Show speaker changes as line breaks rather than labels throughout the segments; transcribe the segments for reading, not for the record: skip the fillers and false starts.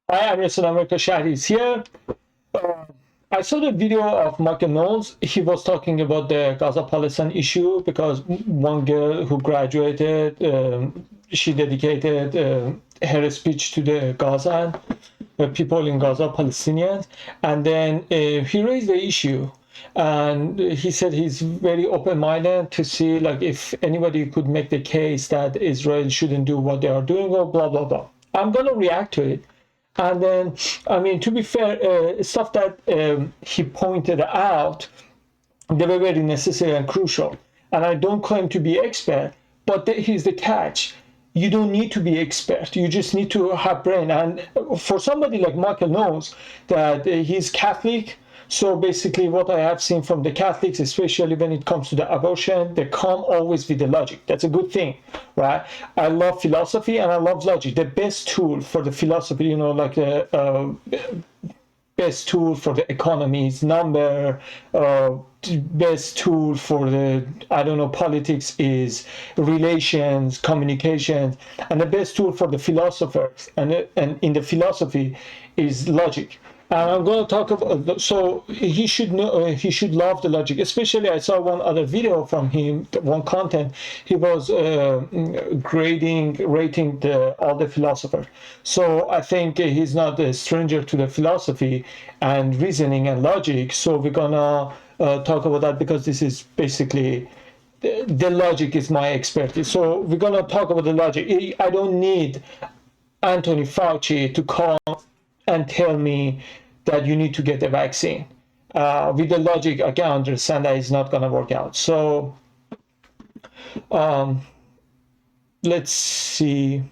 Hi, I'm America Shahri is here. Uh, I saw the video of Knowles. He was talking about the Gaza-Palestine issue because one girl who graduated, she dedicated her speech to the Gaza people in Gaza, Palestinians, and then he raised the issue. And he said he's very open-minded to see like if anybody could make the case that Israel shouldn't do what they are doing or blah, blah, blah. I'm going to react to it. And then, I mean, to be fair, stuff that he pointed out, they were very necessary and crucial. And I don't claim to be expert, but here's the catch. You don't need to be expert. You just need to have brain. And for somebody like Michael knows that he's Catholic. So basically what I have seen from the Catholics, especially when it comes to the abortion, they come always with the logic. That's a good thing, right? I love philosophy and I love logic. The best tool for the philosophy, like the best tool for the economy is number, best tool for the, I don't know, politics is relations, communications, and the best tool for the philosophers and in the philosophy is logic. And I'm going to talk about, so he should know, he should love the logic. Especially, I saw one other video from him, one content. He was rating all the philosophers. So I think he's not a stranger to the philosophy and reasoning and logic. So we're gonna talk about that because this is basically the logic is my expertise. So we're gonna talk about the logic. I don't need Anthony Fauci to come and tell me that you need to get the vaccine. With the logic, I can understand that it's not going to work out. So let's see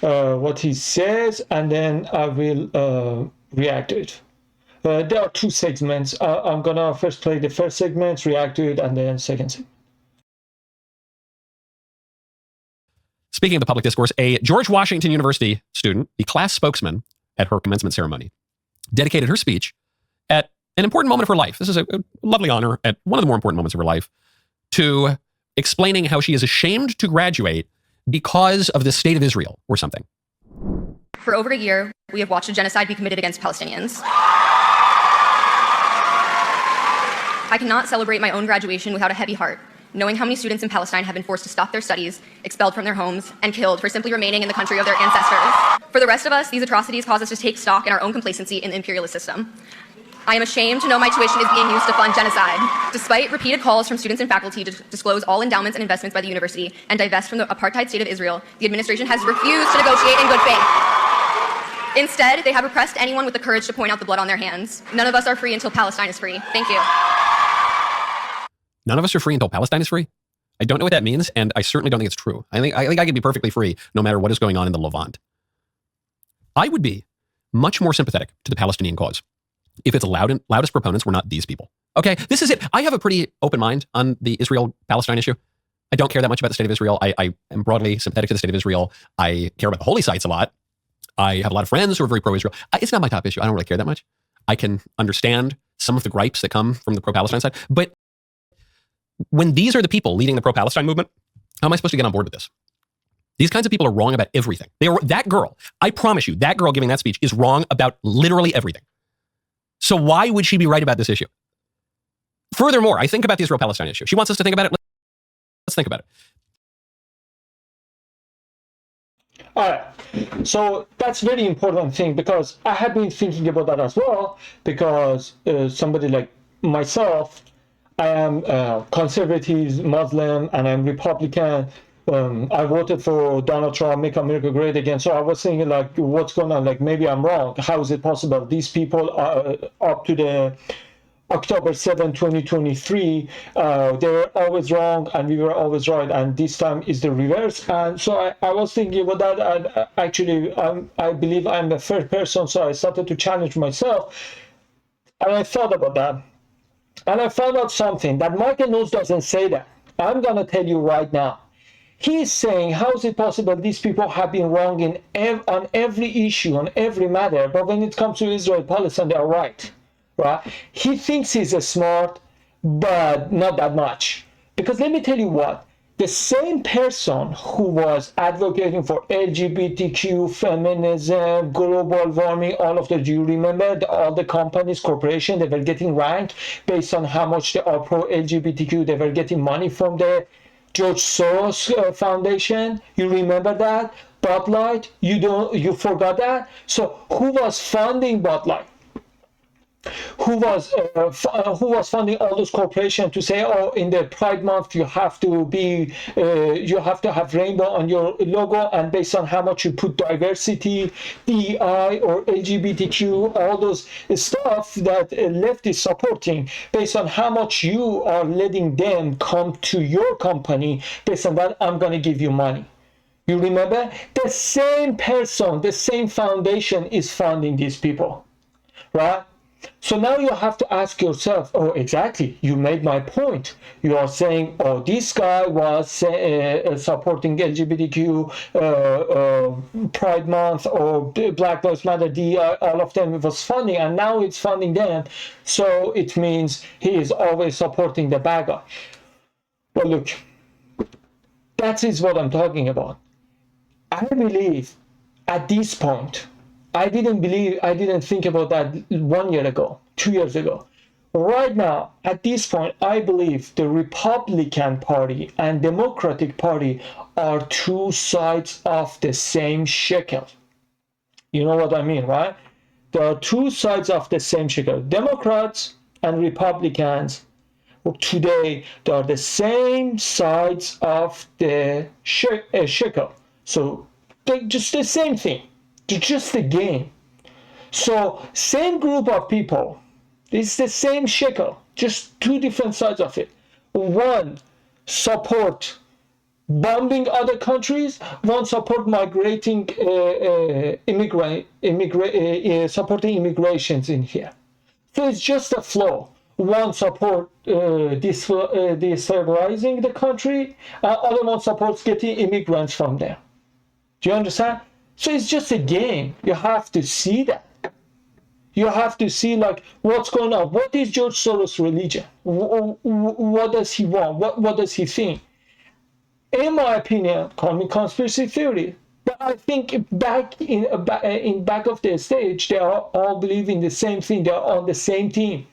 what he says, and then I will react to it. There are two segments. I'm going to first play the first segment, react to it, and then second segment.
Speaking of the public discourse, a George Washington University student, the class spokesman at her commencement ceremony, dedicated her speech at an important moment of her life. This is a lovely honor at one of the more important moments of her life, to explaining how she is ashamed to graduate because of the state of Israel or something.
For over a year, we have watched a genocide be committed against Palestinians. I cannot celebrate my own graduation without a heavy heart, knowing how many students in Palestine have been forced to stop their studies, expelled from their homes, and killed for simply remaining in the country of their ancestors. For the rest of us, these atrocities cause us to take stock in our own complacency in the imperialist system. I am ashamed to know my tuition is being used to fund genocide. Despite repeated calls from students and faculty to disclose all endowments and investments by the university and divest from the apartheid state of Israel, the administration has refused to negotiate in good faith. Instead, they have oppressed anyone with the courage to point out the blood on their hands. None of us are free until Palestine is free. Thank you.
None of us are free until Palestine is free? I don't know what that means, and I certainly don't think it's true. I think I can be perfectly free no matter what is going on in the Levant. I would be much more sympathetic to the Palestinian cause if its loudest proponents were not these people. Okay, this is it. I have a pretty open mind on the Israel-Palestine issue. I don't care that much about the state of Israel. I am broadly sympathetic to the state of Israel. I care about the holy sites a lot. I have a lot of friends who are very pro-Israel. It's not my top issue. I don't really care that much. I can understand some of the gripes that come from the pro-Palestine side, but when these are the people leading the pro-Palestine movement, how am I supposed to get on board with this? These kinds of people are wrong about everything. That girl, I promise you, that girl giving that speech is wrong about literally everything. So why would she be right about this issue? Furthermore, I think about the Israel-Palestine issue. She wants us to think about it. Let's think about it.
All right. So that's very important thing because I have been thinking about that as well because somebody like myself, I am conservative Muslim and I'm Republican. I voted for Donald Trump, Make America Great Again. So I was thinking like, what's going on? Like, maybe I'm wrong. How is it possible? These people are up to the October 7, 2023, they were always wrong and we were always right. And this time is the reverse. And so I was thinking about that. And actually, I believe I'm a fair person. So I started to challenge myself. And I thought about that. And I found out something that Michael Knowles doesn't say that. I'm going to tell you right now. He's saying, how is it possible these people have been wrong on every issue, on every matter, but when it comes to Israel-Palestine, they are right, right? He thinks he's smart, but not that much. Because let me tell you what, the same person who was advocating for LGBTQ, feminism, global warming, all of that. Do you remember all the companies, corporations, they were getting ranked based on how much they are pro-LGBTQ. They were getting money from the George Soros Foundation. You remember that? Bud Light, you forgot that? So who was funding Bud Light? Who was funding all those corporations to say, oh, in the Pride Month you have to have rainbow on your logo, and based on how much you put diversity, DEI or LGBTQ, all those stuff that left is supporting, based on how much you are letting them come to your company, based on that, I'm going to give you money. You remember? The same person, the same foundation is funding these people, right? So now you have to ask yourself, oh, exactly, you made my point. You are saying, oh, this guy was supporting LGBTQ Pride Month or Black Lives Matter, DEI, all of them was funding, and now it's funding them. So it means he is always supporting the bad guy. Well, look, that is what I'm talking about. I believe at this point, I didn't think about that 1 year ago, 2 years ago. Right now, at this point, I believe the Republican Party and Democratic Party are two sides of the same shekel. You know what I mean, right? There are two sides of the same shekel. Democrats and Republicans, today, they are the same sides of the shekel. So they're just the same thing. It's just a game. So same group of people, it's the same shekel, just two different sides of it. One support bombing other countries, one support migrating supporting immigrations in here. So it's just a flow. One support destabilizing the country, other one supports getting immigrants from there. Do you understand? So it's just a game. You have to see that. You have to see, like, what's going on. What is George Soros' religion? What does he want? What does he think? In my opinion, call me conspiracy theory, but I think back of the stage, they are all believing the same thing. They are on the same team.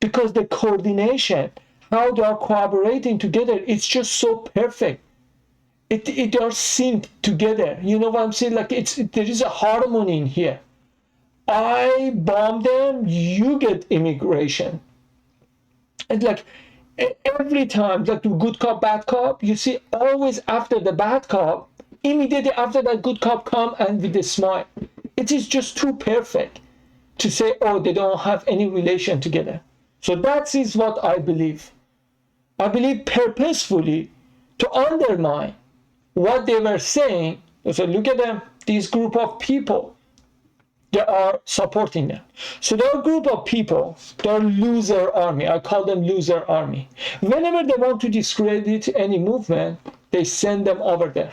Because the coordination, how they are collaborating together, it's just so perfect. It are synced together. You know what I'm saying? Like there is a harmony in here. I bomb them, you get immigration. And like every time, like the good cop, bad cop, you see always after the bad cop, immediately after that good cop come and with a smile. It is just too perfect to say, oh, they don't have any relation together. So that is what I believe. I believe purposefully to undermine what they were saying. So look at them, this group of people, they are supporting them. So there are a group of people, they're loser army. I call them loser army. Whenever they want to discredit any movement, they send them over there.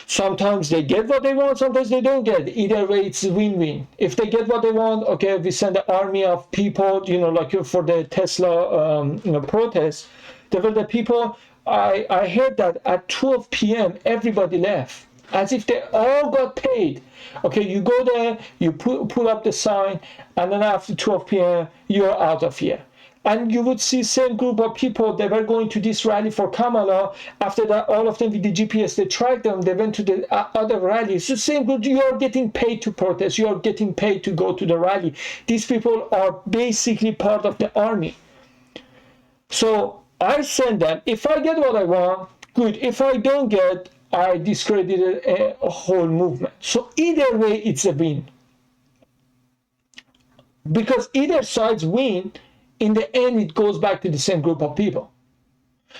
Sometimes they get what they want, sometimes they don't get. Either way, it's win-win. If they get what they want, okay, we send an army of people, like for the Tesla protest. There were the people, I heard that at 12 p.m. everybody left, as if they all got paid. Okay, you go there, you pull up the sign, and then after 12 p.m. you're out of here. And you would see same group of people, they were going to this rally for Kamala. After that, all of them with the GPS, they tracked them, they went to the other rallies. So same group, you are getting paid to protest, you are getting paid to go to the rally. These people are basically part of the army. So I send them. If I get what I want, good. If I don't get, I discredited a whole movement. So either way, it's a win. Because either sides win, in the end, it goes back to the same group of people.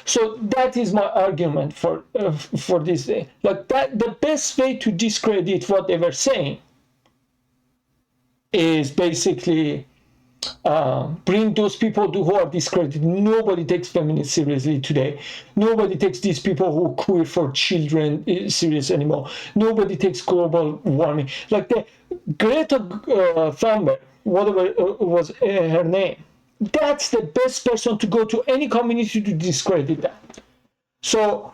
So that is my argument for this day. Like that, the best way to discredit what they were saying is basically bring those people who are discredited. Nobody takes feminists seriously today. Nobody takes these people who queer for children serious anymore. Nobody takes global warming. Like the Greta Thunberg, whatever was her name, that's the best person to go to any community to discredit that. So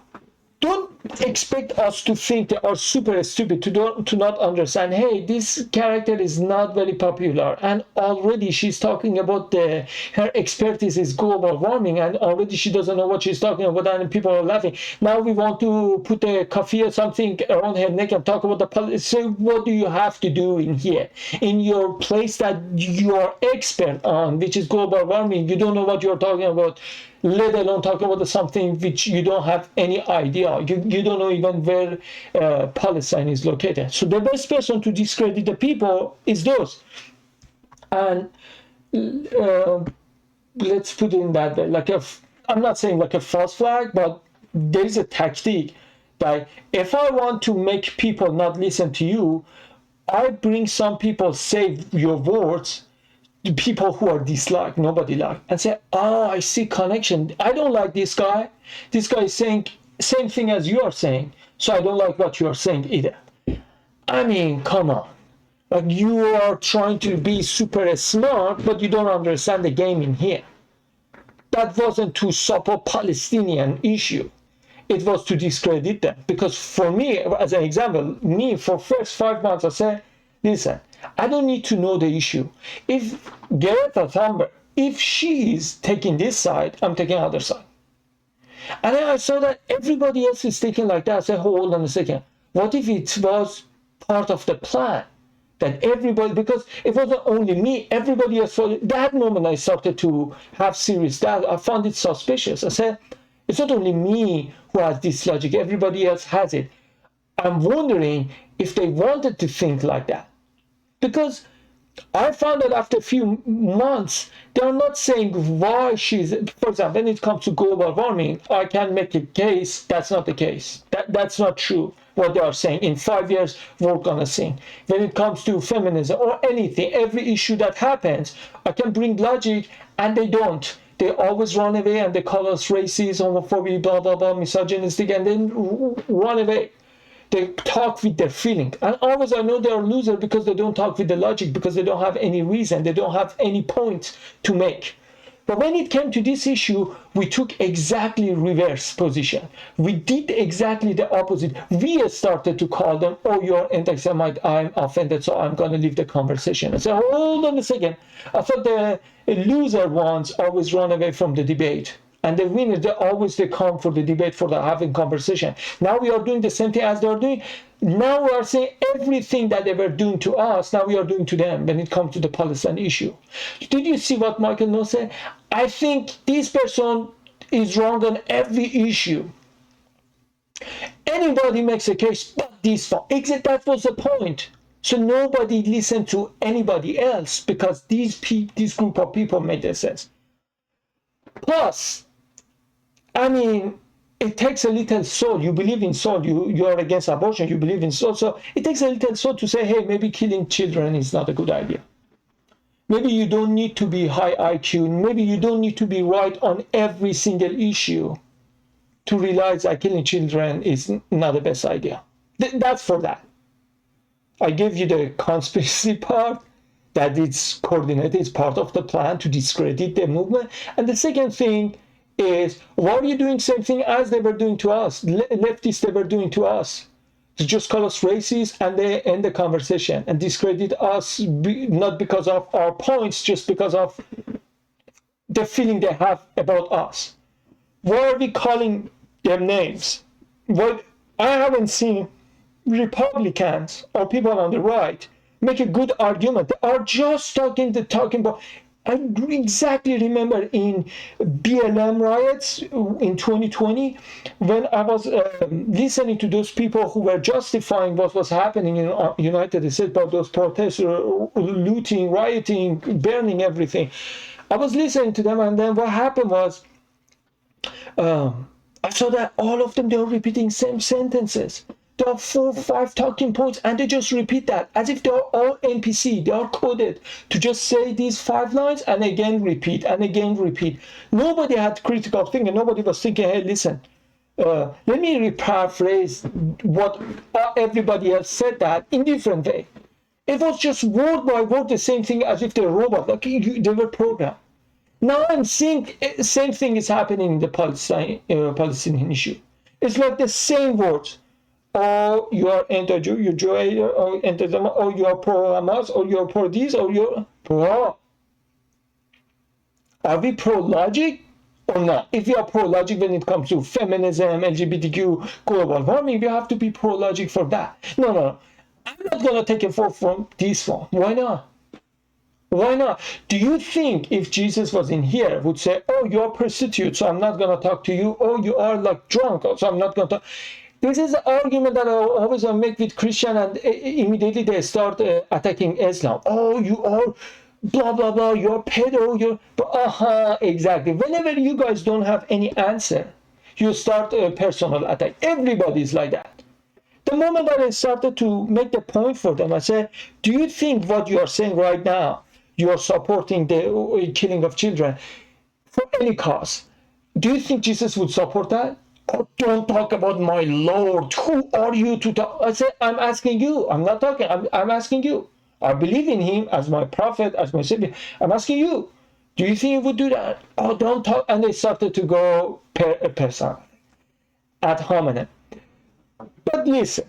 don't expect us to think they are super stupid, to not understand, hey, this character is not very popular, and already she's talking about her expertise is global warming, and already she doesn't know what she's talking about, and people are laughing. Now we want to put a coffee or something around her neck and talk about the politics. So what do you have to do in here? In your place that you are expert on, which is global warming, you don't know what you're talking about, let alone talking about something which you don't have any idea. You don't know even where Palestine is located. So the best person to discredit the people is those. And let's put it in that way. I'm not saying like a false flag, but there is a tactic that if I want to make people not listen to you, I bring some people, save your words, the people who are disliked, nobody like, and say, oh, I see connection. I don't like this guy. This guy is saying same thing as you are saying, so I don't like what you are saying either. I mean, come on. Like, you are trying to be super smart, but you don't understand the game in here. That wasn't to support Palestinian issue. It was to discredit them. Because for me, as an example, for first 5 months, I said, listen, I don't need to know the issue. If Greta Thunberg, if she is taking this side, I'm taking the other side. And then I saw that everybody else is taking like that. I said, hold on a second. What if it was part of the plan? That everybody, because it wasn't only me, everybody else saw it. That moment I started to have serious doubt. I found it suspicious. I said, it's not only me who has this logic, everybody else has it. I'm wondering if they wanted to think like that. Because I found that after a few months, they're not saying why she's, for example, when it comes to global warming, I can make a case that's not the case. That's not true, what they are saying. In 5 years, we're going to sing. When it comes to feminism or anything, every issue that happens, I can bring logic, and they don't. They always run away and they call us racist, homophobic, blah, blah, blah, misogynistic, and then run away. They talk with their feeling. And always I know they are losers because they don't talk with the logic, because they don't have any reason, they don't have any point to make. But when it came to this issue, we took exactly reverse position. We did exactly the opposite. We started to call them, oh, you're anti-Semite, I'm offended, so I'm going to leave the conversation. I said, hold on a second. I thought the loser ones always run away from the debate. And the winners, they come for the debate, for the having conversation. Now we are doing the same thing as they're doing. Now we are saying everything that they were doing to us, now we are doing to them when it comes to the Palestine issue. Did you see what Michael Knowles said? I think this person is wrong on every issue. Anybody makes a case, but this one. That was the point. So nobody listened to anybody else because this group of people made a sense. Plus, I mean, it takes a little soul. You believe in soul. You are against abortion. You believe in soul. So it takes a little soul to say, hey, maybe killing children is not a good idea. Maybe you don't need to be high IQ. Maybe you don't need to be right on every single issue to realize that killing children is not the best idea. That's for that. I gave you the conspiracy part, that it's coordinated, it's part of the plan to discredit the movement. And the second thing is, why are you doing the same thing as they were doing to us? Leftists, they were doing to us. To just call us racist and they end the conversation and discredit us, not because of our points, just because of the feeling they have about us. Why are we calling them names? What I haven't seen Republicans or people on the right make a good argument. They are just talking about. I exactly remember in BLM riots in 2020, when I was listening to those people who were justifying what was happening in United States about those protests, looting, rioting, burning everything. I was listening to them, and then what happened was, I saw that all of them, they were repeating same sentences. There are 4 or 5 talking points, and they just repeat that as if they are all NPC. They are coded to just say these 5 lines and again repeat and again repeat. Nobody had critical thinking. Nobody was thinking, hey, listen, let me paraphrase what everybody else said that in different way. It was just word by word the same thing as if they're robots, like they were programmed. Now I'm seeing same thing is happening in the Palestinian issue. It's like the same words. Oh, you are anti-Jew, you're Jew, or anti-Hamas, or you are pro-Hamas, or you are pro this, or you're pro. Are we pro-logic or not? If we are pro-logic when it comes to feminism, LGBTQ, global warming, we have to be pro-logic for that. No. I'm not going to take a vote from this one. Why not? Why not? Do you think if Jesus was in here, would say, oh, you're a prostitute, so I'm not going to talk to you. Oh, you are like drunk, so I'm not going to talk. This is the argument that I always make with Christian, and immediately they start attacking Islam. Oh, you are blah, blah, blah, you're pedo, you're, exactly. Whenever you guys don't have any answer, you start a personal attack. Everybody's like that. The moment that I started to make the point for them, I said, do you think what you are saying right now, you are supporting the killing of children for any cause? Do you think Jesus would support that? Oh, don't talk about my Lord. Who are you to talk? I said, I'm asking you. I'm not talking. I'm asking you. I believe in him as my prophet, as my savior. I'm asking you. Do you think he would do that? Oh, don't talk. And they started to go person ad hominem. But listen,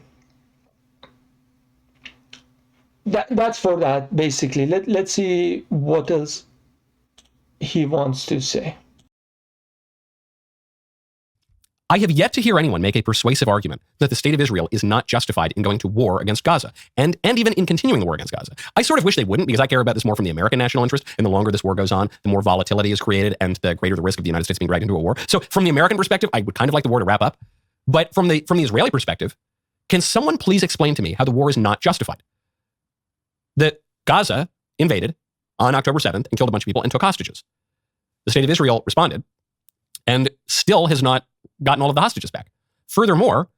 that's for that, basically. Let's see what else he wants to say.
I have yet to hear anyone make a persuasive argument that the state of Israel is not justified in going to war against Gaza, and even in continuing the war against Gaza. I sort of wish they wouldn't, because I care about this more from the American national interest, and the longer this war goes on, the more volatility is created, and the greater the risk of the United States being dragged into a war. So from the American perspective, I would kind of like the war to wrap up. But from the Israeli perspective, can someone please explain to me how the war is not justified? That Gaza invaded on October 7th and killed a bunch of people and took hostages. The state of Israel responded and still has not gotten all of the hostages back. Furthermore,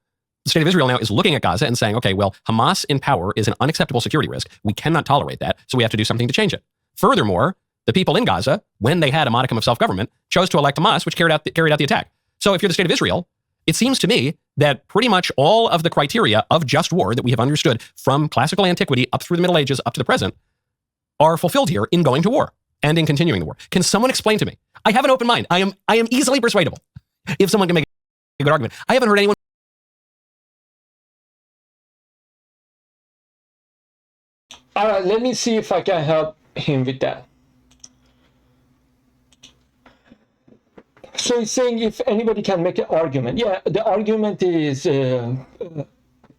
the state of Israel now is looking at Gaza and saying, okay, well, Hamas in power is an unacceptable security risk. We cannot tolerate that, so we have to do something to change it. Furthermore, the people in Gaza, when they had a modicum of self-government, chose to elect Hamas, which carried out the attack. So if you're the state of Israel, it seems to me that pretty much all of the criteria of just war that we have understood from classical antiquity up through the Middle Ages up to the present are fulfilled here in going to war and in continuing the war. Can someone explain to me? I have an open mind. I am easily persuadable if someone can make a good argument. I haven't heard anyone.
All right, let me see if I can help him with that. So he's saying if anybody can make an argument. Yeah, the argument is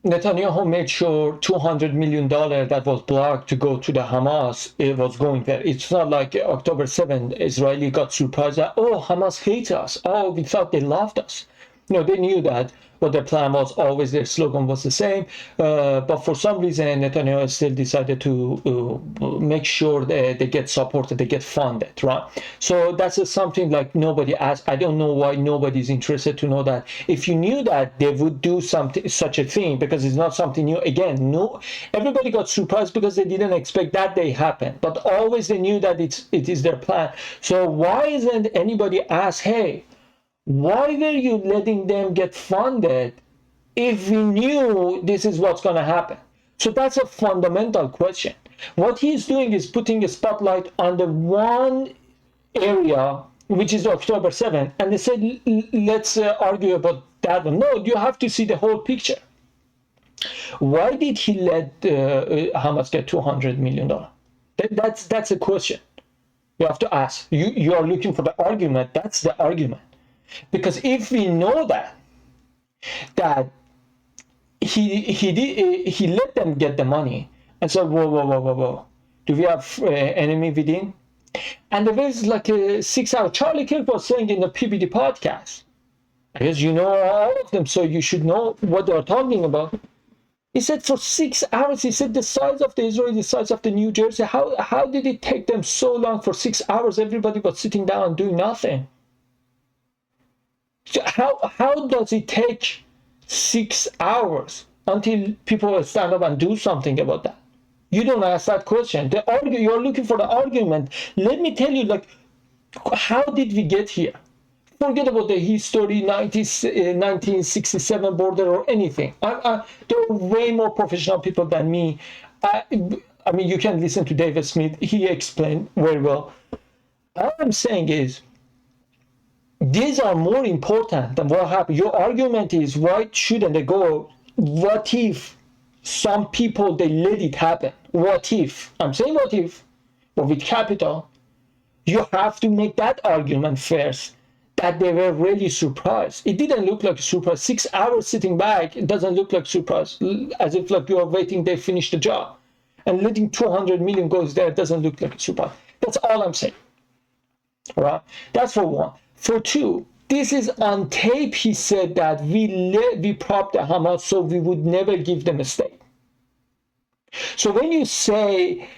Netanyahu made sure $200 million that was blocked to go to the Hamas, it was going there. It's not like October 7th, Israeli got surprised that, oh, Hamas hates us. Oh, we thought they loved us. No, they knew that, but their plan was always, their slogan was the same. But for some reason, Netanyahu still decided to make sure that they get supported, they get funded, right? So that's something like nobody asked. I don't know why nobody's interested to know that. If you knew that, they would do something, such a thing, because it's not something new. Again, no, everybody got surprised because they didn't expect that day happen. But always they knew that it is their plan. So why isn't anybody asked, hey, why were you letting them get funded if we knew this is what's going to happen? So that's a fundamental question. What he's doing is putting a spotlight on the one area, which is October 7th, and they said, let's argue about that one. No, you have to see the whole picture. Why did he let Hamas get $200 million? That's a question you have to ask. You are looking for the argument. That's the argument. Because if we know that he let them get the money and said, whoa, do we have enemy within? And there was like a 6 hour, Charlie Kirk was saying in the PBD podcast, I guess you know all of them, so you should know what they're talking about. He said for 6 hours, he said the size of the Israel, the size of the New Jersey, how did it take them so long for 6 hours? Everybody was sitting down and doing nothing. So how does it take 6 hours until people stand up and do something about that? You don't ask that question. You're looking for the argument. Let me tell you, like, how did we get here? Forget about the history, 1967 border or anything. There are way more professional people than me. I mean, you can listen to David Smith. He explained very well. all I'm saying is, these are more important than what happened. Your argument is, why shouldn't they go? What if some people, they let it happen? What if? I'm saying what if, but with capital. You have to make that argument first, that they were really surprised. It didn't look like a surprise. 6 hours sitting back, it doesn't look like surprise. As if like you are waiting, they finish the job. And letting 200 million goes there doesn't look like a surprise. That's all I'm saying. All right? That's for one. For two, this is on tape. He said that we propped the Hamas so we would never give them a state. So when you say,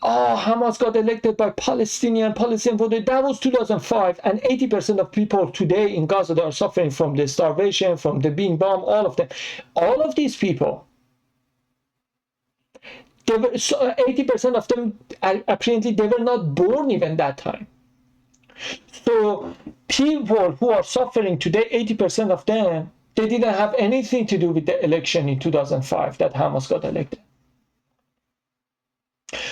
oh, Hamas got elected by Palestinian voted, that was 2005, and 80% of people today in Gaza, they are suffering from the starvation, from the being bombed, all of them. All of these people, they were, 80% of them, apparently, they were not born even that time. So people who are suffering today, 80% of them, they didn't have anything to do with the election in 2005 that Hamas got elected.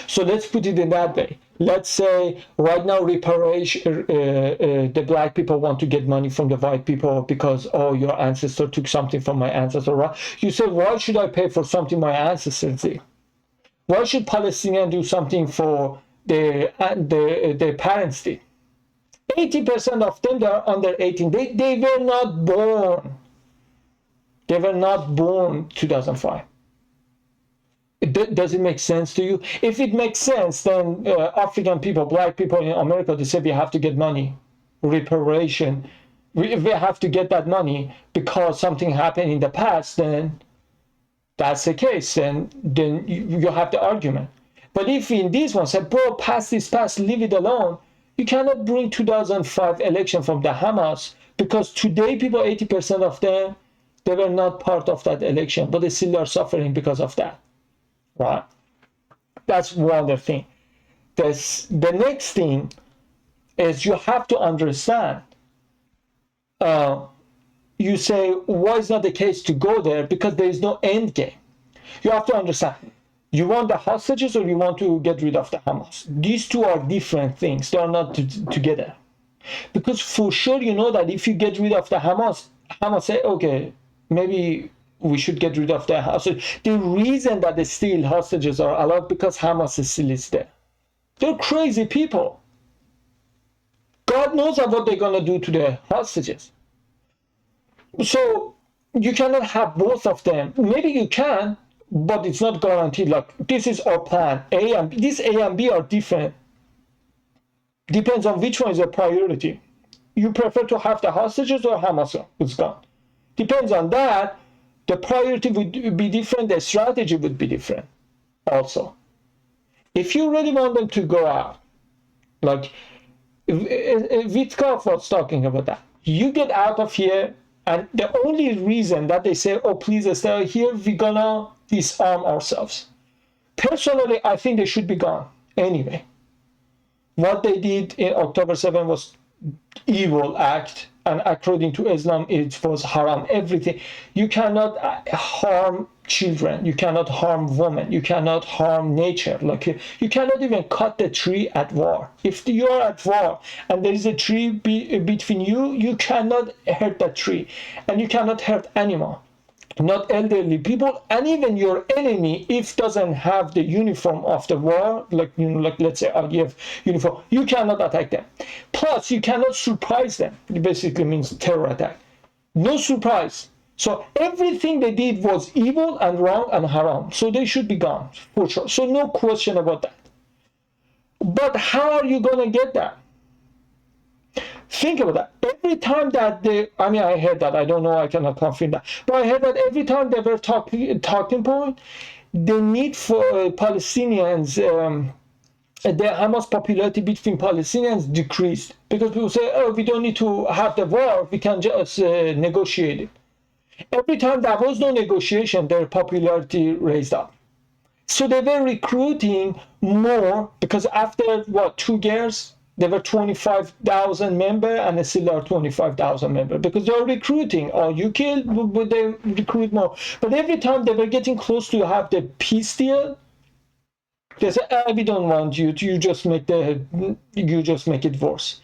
So let's put it in that way. Let's say right now reparation, the black people want to get money from the white people because, oh, your ancestor took something from my ancestor. Right? You say, why should I pay for something my ancestors did? Why should Palestinians do something for their parents did? 80% of them, they are under 18. They were not born. They were not born 2005. Does it make sense to you? If it makes sense, then African people, black people in America, they say we have to get money, reparation. If we have to get that money because something happened in the past, then that's the case. Then you have the argument. But if in this one say, bro, past is past, leave it alone, you cannot bring 2005 election from the Hamas because today people, 80% of them, they were not part of that election, but they still are suffering because of that. Right? That's one other thing. The next thing is you have to understand. You say, why is not the case to go there? Because there is no end game. You have to understand. You want the hostages or you want to get rid of the Hamas? These two are different things. They are not together. Because for sure you know that if you get rid of the Hamas say, okay, maybe we should get rid of the hostages. The reason that the still hostages are allowed because Hamas is still there. They're crazy people. God knows what they're going to do to the hostages. So you cannot have both of them. Maybe you can, but it's not guaranteed. Like, this is our plan. This A and B are different. Depends on which one is a priority. You prefer to have the hostages or Hamas is gone. Depends on that. The priority would be different. The strategy would be different also. If you really want them to go out, like Witkov was talking about that. You get out of here, and the only reason that they say, oh, please stay here, we're gonna disarm ourselves. Personally, I think they should be gone anyway. What they did in October 7 was evil act, and according to Islam, it was haram, everything. You cannot harm children, you cannot harm women, you cannot harm nature. Like you cannot even cut the tree at war. If you are at war and there is a tree between you, you cannot hurt that tree, and you cannot hurt animal, not elderly people, and even your enemy, if doesn't have the uniform of the war, like like let's say IDF uniform, you cannot attack them. Plus, you cannot surprise them. It basically means terror attack. No surprise. So everything they did was evil and wrong and haram. So they should be gone for sure. So no question about that. But how are you going to get that? Think about that. every time that they, I mean, I heard that, I don't know, I cannot confirm that, but I heard that every time they were talking point, the need for Palestinians, the Hamas popularity between Palestinians decreased, because people say, oh, we don't need to have the war, we can just negotiate it. Every time there was no negotiation, their popularity raised up. So they were recruiting more, because after, 2 years, there were 25,000 members, and they still are 25,000 members, because they're recruiting. Oh, you kill, but they recruit more. But every time they were getting close to have the peace deal, They say, we don't want you to, you just make it worse.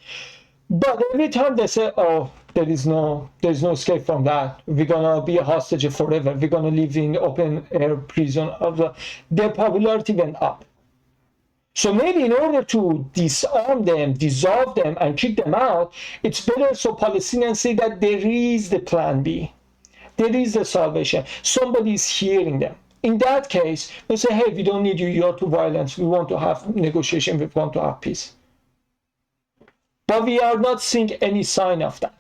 But every time they say, oh, there's no escape from that, we're gonna be a hostage forever, we're gonna live in open air prison, their popularity went up. So maybe in order to disarm them, dissolve them, and kick them out, it's better so Palestinians say that there is the plan B. There is the salvation. Somebody is hearing them. In that case, they say, hey, we don't need you, you're too violent. We want to have negotiation, we want to have peace. But we are not seeing any sign of that.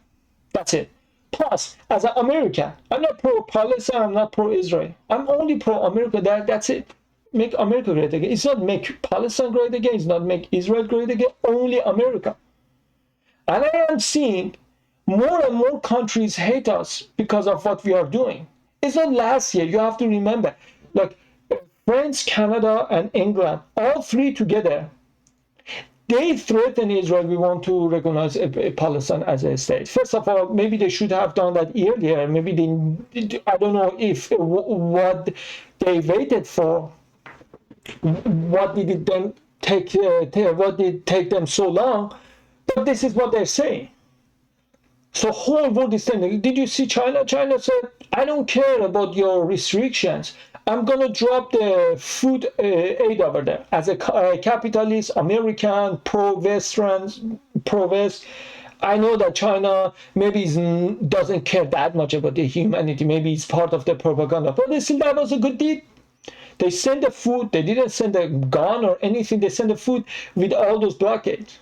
That's it. Plus, as an American, I'm not pro-Palestine, I'm not pro-Israel. I'm only pro-America, that's it. Make America great again. It's not make Palestine great again. It's not make Israel great again. Only America. And I am seeing more and more countries hate us because of what we are doing. It's not last year. You have to remember, like France, Canada, and England, all three together, they threaten Israel. We want to recognize Palestine as a state. First of all, maybe they should have done that earlier. Maybe they, I don't know if what they waited for. What did it then take? What did take them so long? But this is what they're saying. So whole world is saying. Did you see China? China said, "I don't care about your restrictions. I'm gonna drop the food aid over there." As a capitalist, American, pro-West, I know that China maybe doesn't care that much about the humanity. Maybe it's part of the propaganda. But still, that was a good deed. They sent the food. They didn't send a gun or anything. They sent the food with all those blockades.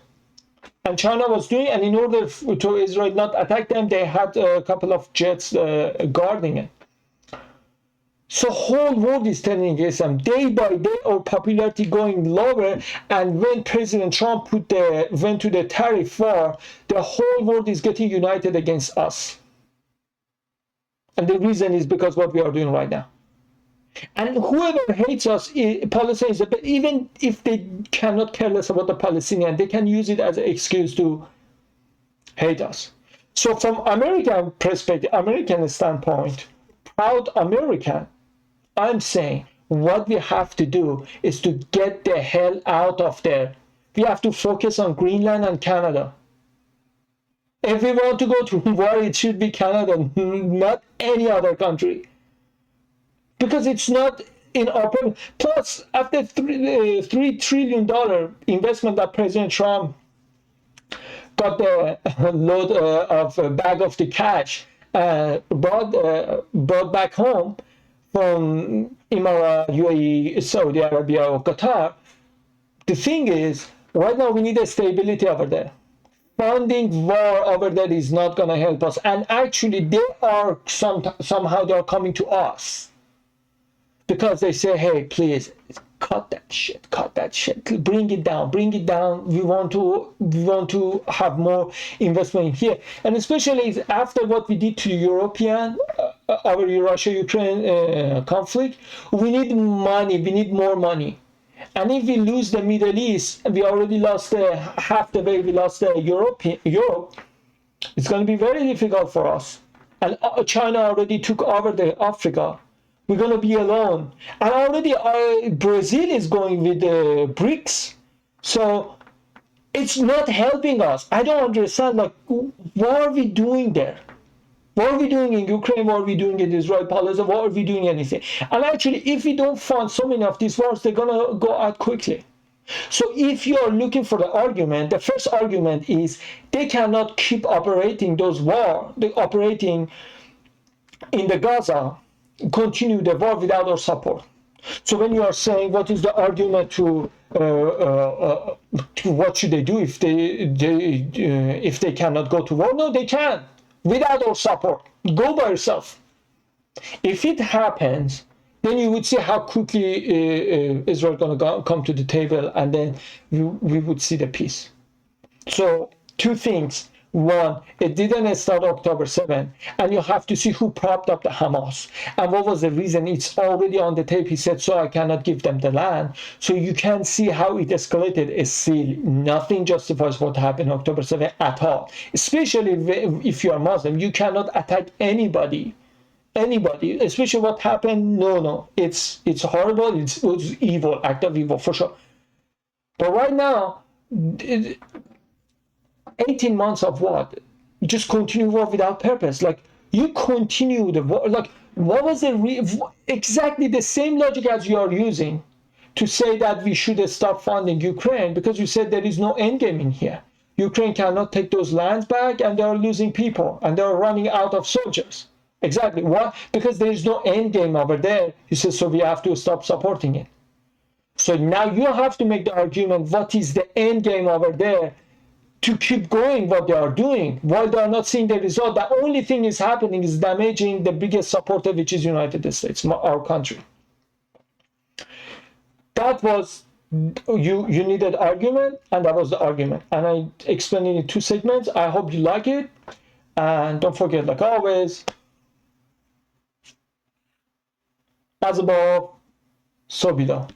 And China was doing, and in order to Israel not attack them, they had a couple of jets guarding it. So whole world is telling us day by day our popularity going lower, and when President Trump went to the tariff war, the whole world is getting united against us. And the reason is because what we are doing right now. And whoever hates us, Palestinians, even if they cannot care less about the Palestinians, they can use it as an excuse to hate us. So from American perspective, American standpoint, proud American, I'm saying what we have to do is to get the hell out of there. We have to focus on Greenland and Canada. If we want to go to war, it should be Canada, not any other country. Because it's not in our problem. Plus, after $3 trillion investment that President Trump got the load of a bag of the cash, brought back home from Emirates, UAE, Saudi Arabia, or Qatar, the thing is, right now we need a stability over there. Funding war over there is not going to help us. And actually, they are somehow they are coming to us. Because they say, hey, please, cut that shit, bring it down. We want to have more investment in here. And especially after what we did to European, our Russia-Ukraine conflict, we need money, we need more money. And if we lose the Middle East, we already lost half the way we lost Europe, it's going to be very difficult for us. And China already took over the Africa. We're going to be alone. And already Brazil is going with the BRICS. So it's not helping us. I don't understand, like, what are we doing there? What are we doing in Ukraine? What are we doing in Israel-Palestine? What are we doing anything? And actually, if we don't fund so many of these wars, they're going to go out quickly. So if you're looking for the argument, the first argument is they cannot keep operating those wars, operating in the Gaza, continue the war without our support. So when you are saying what is the argument to what should they do if they cannot go to war? No, they can without our support. Go by yourself. If it happens, then you would see how quickly Israel going to come to the table, and then we would see the peace. So two things. One, it didn't start October 7, and you have to see who propped up the Hamas. And what was the reason? It's already on the tape. He said, so I cannot give them the land. So you can see how it escalated. It's still nothing justifies what happened October 7 at all. Especially if you are Muslim, you cannot attack anybody anybody, especially what happened. No, it's horrible. It was evil, act of evil for sure. But right now, 18 months of what? Just continue war without purpose. Like, you continue the war. Like, what was exactly the same logic as you are using to say that we should stop funding Ukraine, because you said there is no end game in here. Ukraine cannot take those lands back, and they are losing people, and they are running out of soldiers. Exactly. Why? Because there is no end game over there. He says, so we have to stop supporting it. So now you have to make the argument, what is the end game over there to keep going what they are doing while they are not seeing the result. The only thing is happening is damaging the biggest supporter, which is United States, our country. That was, you needed argument, and that was the argument. And I explained it in 2 segments. I hope you like it. And don't forget, like always, as above, so below.